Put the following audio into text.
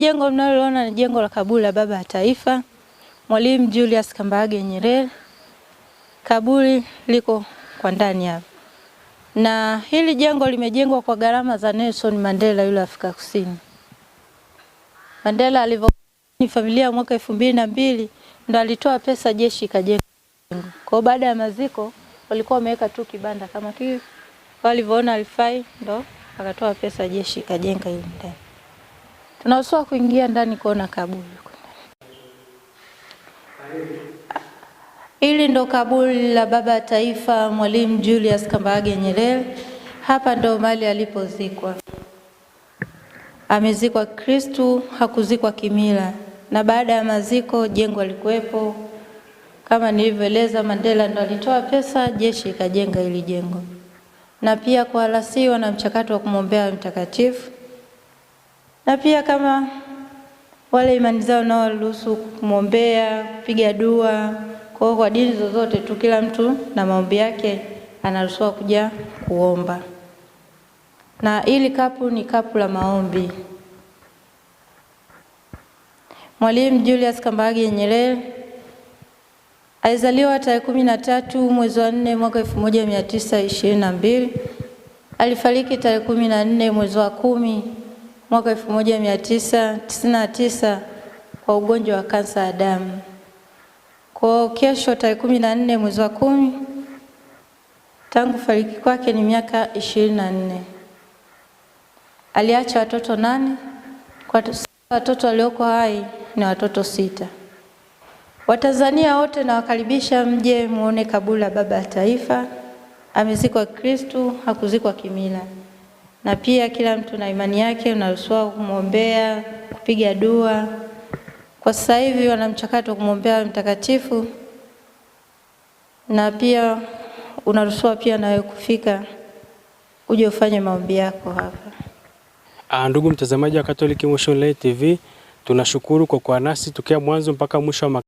Jengo mnaloona ni jengo la kaburi la baba wa taifa Mwalimu Julius Kambarage Nyerere. Kaburi liko kwa ndani hapa. Na hili jengo limejengwa kwa gharama za Nelson Mandela yule Afrika Kusini. Mandela alivyokuwa familia mwaka 2002 ndo alitoa pesa jeshi kajenga jengo. Kwa baada ya maziko walikuwa wameweka tu kibanda kama kile. Walivyoona alifai ndo akatoa pesa jeshi kajenga ile ndani. Tunaruhusiwa kuingia ndani kuona kaburi. Hili ndo kaburi la baba taifa Mwalimu Julius Kambarage Nyerere. Hapa ndo mahali alipozikwa. Amezikwa Kristu, hakuzikwa kimila. Na baada ya maziko jengo alikuwepo. Kama nilivyoeleza, Mandela ndo alitoa pesa, jeshi ikajenga hili jengo. Na pia kuhalasiwa na mchakato wa kumwombea mtakatifu. Na pia kama wale imani zao nao waliruhusu kumwombea, kupiga dua, kwa dini zozote tu, kila mtu na maombi yake anaruhusiwa kuja kuomba. Na hili kapu ni kapu la maombi. Mwalimu Julius Kambarage Nyerere alizaliwa tarehe 13 mwezi wa 4 mwaka 1922. Alifariki tarehe 14 mwezi wa 10 mwaka 1999 kwa ugonjwa wa kansa ya damu. Kwa kesho tarehe 14 mwezi wa 10, tangu fariki kwake ni miaka 24. Aliacha watoto 8, kwa watoto walioko hai ni watoto 6. Watanzania wote nawakaribisha mje muone kaburi la baba wa taifa. Amezikwa Kristu, hakuzikwa kimila. Na pia kila mtu na imani yake unaruhusiwa kumwombea, kupiga dua. Kwa sasa hivi wana mchakato wa kumwombea mtakatifu. Na pia unaruhusiwa pia nawe kufika uje ufanye maombi yako hapa. Ndugu mtazamaji wa Catholic Motion Online TV, tunashukuru kwa kuwa nasi tukia mwanzo mpaka mwisho wa